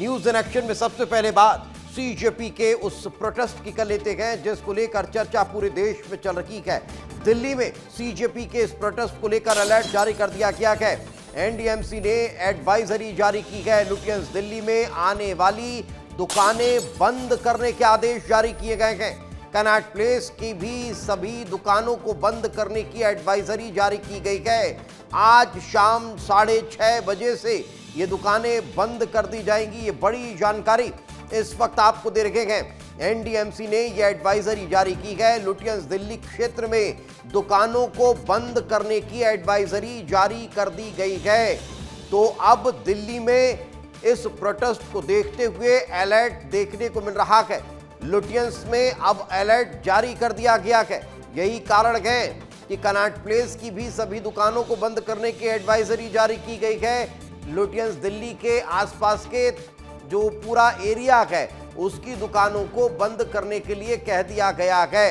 News in action में सबसे पहले बात सीजेपी के उस प्रोटेस्ट की कर लेते हैं जिसको लेकर चर्चा पूरे देश में चल रही है। दिल्ली में सीजेपी के इस प्रोटेस्ट को लेकर अलर्ट जारी कर दिया गया है। एनडीएमसी ने एडवाइजरी जारी की है। लुटियंस दिल्ली में आने वाली दुकानें बंद करने के आदेश जारी किए गए हैं। कनॉट प्लेस की भी सभी दुकानों को बंद करने की एडवाइजरी जारी की गई है। आज शाम 6:30 बजे से ये दुकानें बंद कर दी जाएंगी। ये बड़ी जानकारी इस वक्त आपको दे रहे हैं। एनडीएमसी ने यह एडवाइजरी जारी की है। लुटियंस दिल्ली क्षेत्र में दुकानों को बंद करने की एडवाइजरी जारी कर दी गई है। तो अब दिल्ली में इस प्रोटेस्ट को देखते हुए अलर्ट देखने को मिल रहा है। लुटियंस में अब अलर्ट जारी कर दिया गया है। यही कारण है कि कनॉट प्लेस की भी सभी दुकानों को बंद करने की एडवाइजरी जारी की गई है। लुटियंस दिल्ली के आसपास के जो पूरा एरिया है उसकी दुकानों को बंद करने के लिए कह दिया गया है।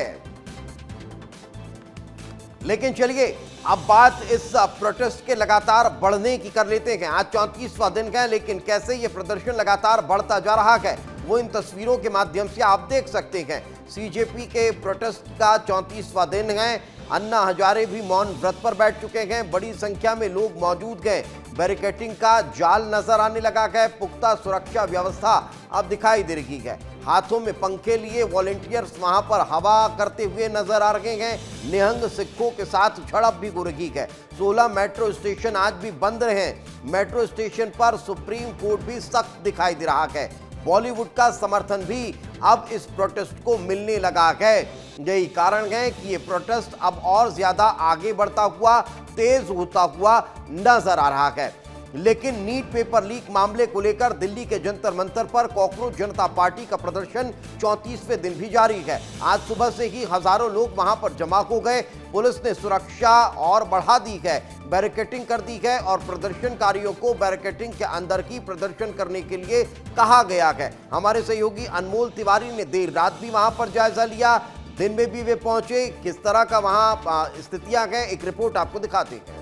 लेकिन चलिए अब बात इस प्रोटेस्ट के लगातार बढ़ने की कर लेते हैं। आज 34वां दिन है, लेकिन कैसे ये प्रदर्शन लगातार बढ़ता जा रहा है वो इन तस्वीरों के माध्यम से आप देख सकते हैं। सीजेपी के प्रोटेस्ट का 34वां दिन है। अन्ना हजारे भी मौन व्रत पर बैठ चुके हैं। बड़ी संख्या में लोग मौजूद हैं। बैरिकेडिंग का जाल नजर आने लगा है। पुख्ता सुरक्षा व्यवस्था अब दिखाई दे रही है। हाथों में पंखे लिए वॉलंटियर्स वहां पर हवा करते हुए नजर आ रहे हैं। निहंग सिखों के साथ झड़प भी हो रही है। 16 मेट्रो स्टेशन आज भी बंद रहे। मेट्रो स्टेशन पर सुप्रीम कोर्ट भी सख्त दिखाई दे रहा है। बॉलीवुड का समर्थन भी अब इस प्रोटेस्ट को मिलने लगा है। यही कारण है कि ये प्रोटेस्ट अब और ज्यादा आगे बढ़ता हुआ, तेज होता हुआ नजर आ रहा है। लेकिन नीट पेपर लीक मामले को लेकर दिल्ली के जंतर मंतर पर कॉकरोच जनता पार्टी का प्रदर्शन 34वें दिन भी जारी है। आज सुबह से ही हजारों लोग वहां पर जमा हो गए। पुलिस ने सुरक्षा और बढ़ा दी है, बैरिकेडिंग कर दी है और प्रदर्शनकारियों को बैरिकेडिंग के अंदर की प्रदर्शन करने के लिए कहा गया है। हमारे सहयोगी अनमोल तिवारी ने देर रात भी वहां पर जायजा लिया। दिन में भी वे पहुंचे। किस तरह का वहां स्थितियां हैं, एक रिपोर्ट आपको दिखाते हैं।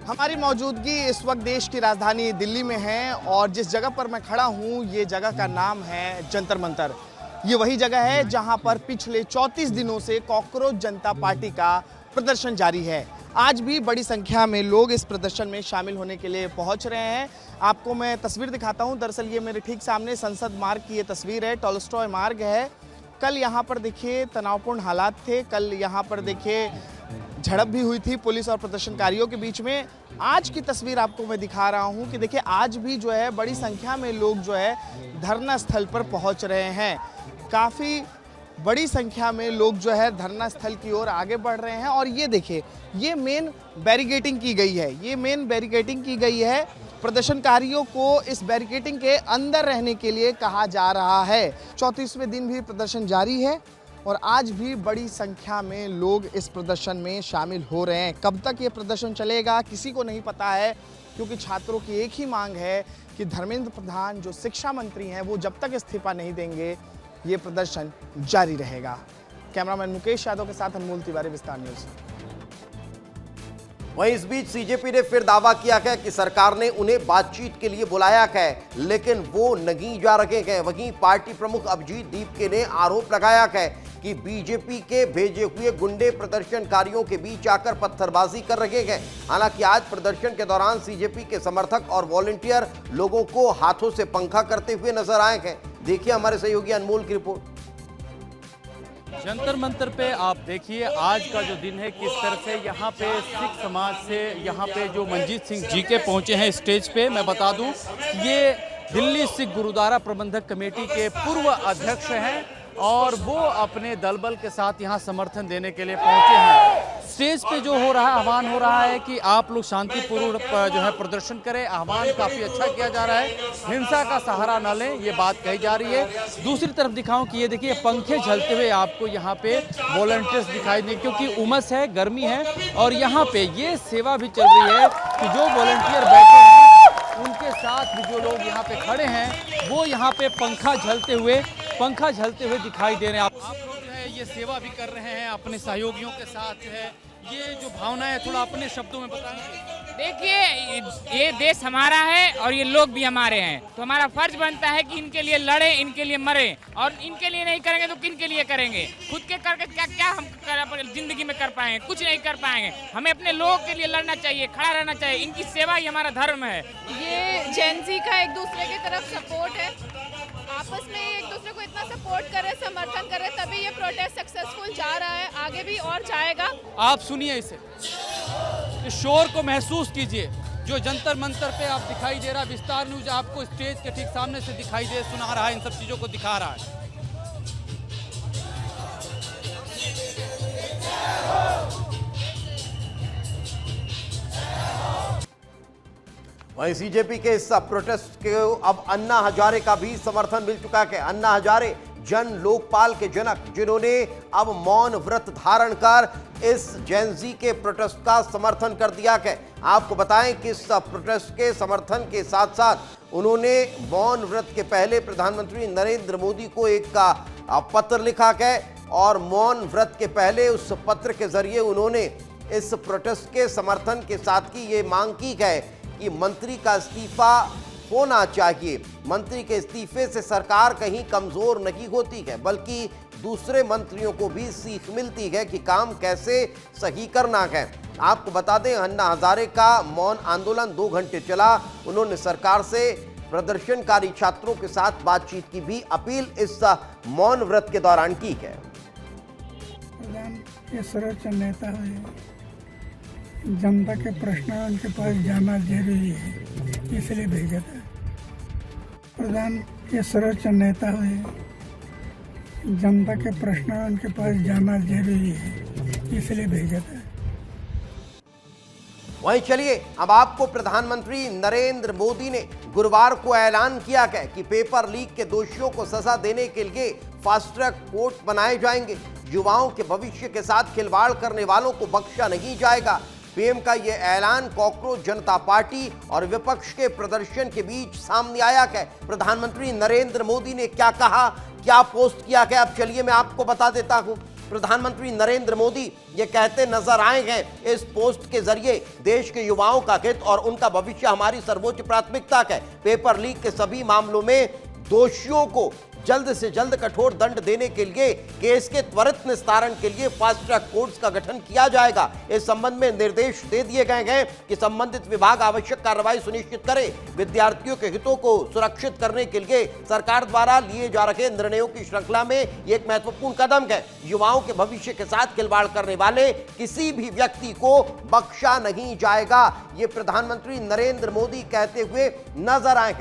हमारी मौजूदगी इस वक्त देश की राजधानी दिल्ली में है और जिस जगह पर मैं खड़ा हूं ये जगह का नाम है जंतर मंतर। ये वही जगह है जहां पर पिछले 34 दिनों से कॉकरोच जनता पार्टी का प्रदर्शन जारी है। आज भी बड़ी संख्या में लोग इस प्रदर्शन में शामिल होने के लिए पहुंच रहे हैं। आपको मैं तस्वीर दिखाता हूं। दरअसल ये मेरे ठीक सामने संसद मार्ग की ये तस्वीर है। टॉलस्टॉय मार्ग है। कल यहाँ पर देखिए तनावपूर्ण हालात थे। कल यहाँ पर देखिए झड़प भी हुई थी पुलिस और प्रदर्शनकारियों के बीच में। आज की तस्वीर आपको मैं दिखा रहा हूं कि देखिए आज भी जो है बड़ी संख्या में लोग जो है धरना स्थल पर पहुंच रहे हैं। काफ़ी बड़ी संख्या में लोग जो है धरना स्थल की ओर आगे बढ़ रहे हैं। और ये देखिए ये मेन बैरिकेडिंग की गई है। ये मेन बैरिकेडिंग की गई है। प्रदर्शनकारियों को इस बैरिकेडिंग के अंदर रहने के लिए कहा जा रहा है। 34वें दिन भी प्रदर्शन जारी है और आज भी बड़ी संख्या में लोग इस प्रदर्शन में शामिल हो रहे हैं। कब तक ये प्रदर्शन चलेगा किसी को नहीं पता है, क्योंकि छात्रों की एक ही मांग है कि धर्मेंद्र प्रधान जो शिक्षा मंत्री हैं वो जब तक इस्तीफा नहीं देंगे ये प्रदर्शन जारी रहेगा। कैमरामैन मुकेश यादव के साथ अनमोल तिवारी, विस्तार न्यूज़। वहीं इस बीच सीजेपी ने फिर दावा किया है कि सरकार ने उन्हें बातचीत के लिए बुलाया है, लेकिन वो नहीं जा रहे हैं। वहीं पार्टी प्रमुख अभिजीत दीपके ने आरोप लगाया है कि बीजेपी के भेजे हुए गुंडे प्रदर्शनकारियों के बीच आकर पत्थरबाजी कर रहे हैं। हालांकि आज प्रदर्शन के दौरान सीजेपी के समर्थक और वॉलंटियर लोगों को हाथों से पंखा करते हुए नजर आए हैं। देखिए हमारे सहयोगी अनमोल की रिपोर्ट। जंतर मंतर पे आप देखिए आज का जो दिन है किस तरह से यहाँ पे सिख समाज से यहाँ पे जो मंजीत सिंह जी के पहुँचे हैं स्टेज पे। मैं बता दूं ये दिल्ली सिख गुरुद्वारा प्रबंधक कमेटी के पूर्व अध्यक्ष हैं और वो अपने दलबल के साथ यहाँ समर्थन देने के लिए पहुँचे हैं। स्टेज पे जो हो रहा है, आह्वान हो रहा है कि आप लोग शांतिपूर्ण जो है प्रदर्शन करें। आह्वान काफ़ी अच्छा किया जा रहा है, हिंसा का सहारा न लें, ये बात कही जा रही है। दूसरी तरफ दिखाऊं कि ये देखिए पंखे झलते हुए आपको यहाँ पे वॉलंटियर्स दिखाई दें, क्योंकि उमस है, गर्मी है और यहाँ पे ये सेवा भी चल रही है कि जो वॉलंटियर बैठे हैं उनके साथ भी जो लोग यहाँ पे खड़े हैं वो यहाँ पे पंखा झलते हुए दिखाई दे रहे हैं। आप लोग जो है ये सेवा भी कर रहे हैं अपने सहयोगियों के साथ। जो है ये जो भावना है थोड़ा अपने शब्दों में बताएंगे। देखिए, ये देश हमारा है और ये लोग भी हमारे हैं, तो हमारा फर्ज बनता है कि इनके लिए लड़े, इनके लिए मरे, और इनके लिए नहीं करेंगे तो किन के लिए करेंगे? खुद के करके क्या क्या हम जिंदगी में कर पाएंगे? कुछ नहीं कर पाएंगे। हमें अपने लोगों के लिए लड़ना चाहिए, खड़ा रहना चाहिए, इनकी सेवा ही हमारा धर्म है। ये जेन ज़ी का एक दूसरे की तरफ सपोर्ट है, आपस में एक दूसरे को इतना सपोर्ट करे, समर्थन करे, तभी ये प्रोटेस्ट सक्सेसफुल जा रहा है, आगे भी और जाएगा। आप सुनिए इसे, इस शोर को महसूस कीजिए जो जंतर मंतर पे आप दिखाई दे रहा है। विस्तार न्यूज आपको स्टेज के ठीक सामने से दिखाई दे, सुना रहा है, इन सब चीजों को दिखा रहा है। वहीं सीजेपी के इस प्रोटेस्ट को अब अन्ना हजारे का भी समर्थन मिल चुका है। अन्ना हजारे जन लोकपाल के जनक, जिन्होंने अब मौन व्रत धारण कर इस जेन ज़ी के प्रोटेस्ट का समर्थन कर दिया है। आपको बताएं कि इस प्रोटेस्ट के समर्थन के साथ साथ उन्होंने मौन व्रत के पहले प्रधानमंत्री नरेंद्र मोदी को एक पत्र लिखा है और मौन व्रत के पहले उस पत्र के जरिए उन्होंने इस प्रोटेस्ट के समर्थन के साथ की ये मांग की है कि मंत्री का इस्तीफा होना चाहिए। मंत्री के इस्तीफे से सरकार कहीं कमजोर नहीं होती है, बल्कि दूसरे मंत्रियों को भी सीख मिलती है कि काम कैसे सही करना है। आपको बता दें, अन्ना हजारे का मौन आंदोलन 2 घंटे चला। उन्होंने सरकार से प्रदर्शनकारी छात्रों के साथ बातचीत की भी अपील इस मौन व्रत के दौरान की है। ये सर्वोच्च नेता हुए, जनता के प्रश्न उनके पास जाना जरूरी है, इसलिए भेजा था। प्रधान ये सर्वोच्च नेता हुए, जनता के प्रश्न उनके पास जाना जरूरी है, इसलिए भेजा था। वहीं चलिए अब आपको प्रधानमंत्री नरेंद्र मोदी ने गुरुवार को ऐलान किया है कि पेपर लीक के दोषियों को सजा देने के लिए फास्ट ट्रैक कोर्ट बनाए जाएंगे। युवाओं के भविष्य के साथ खिलवाड़ करने वालों को बख्शा नहीं जाएगा। पीएम का यह ऐलान कॉकरोच जनता पार्टी और विपक्ष के प्रदर्शन के बीच सामने आया है। प्रधानमंत्री नरेंद्र मोदी ने क्या कहा, क्या पोस्ट किया है, अब चलिए मैं आपको बता देता हूं। प्रधानमंत्री नरेंद्र मोदी ये कहते नजर आए हैं इस पोस्ट के जरिए, देश के युवाओं का हित और उनका भविष्य हमारी सर्वोच्च प्राथमिकता है। पेपर लीक के सभी मामलों में दोषियों को जल्द से जल्द कठोर दंड देने के लिए केस के त्वरित निस्तारण के लिए फास्ट ट्रैक कोर्ट्स का गठन किया जाएगा। इस संबंध में निर्देश दे दिए गए हैं कि संबंधित विभाग आवश्यक कार्रवाई सुनिश्चित करे। विद्यार्थियों के हितों को सुरक्षित करने के लिए सरकार द्वारा लिए जा रहे निर्णयों की श्रृंखला में एक महत्वपूर्ण कदम है। युवाओं के भविष्य के साथ खिलवाड़ करने वाले किसी भी व्यक्ति को बख्शा नहीं जाएगा, ये प्रधानमंत्री नरेंद्र मोदी कहते हुए नजर आए।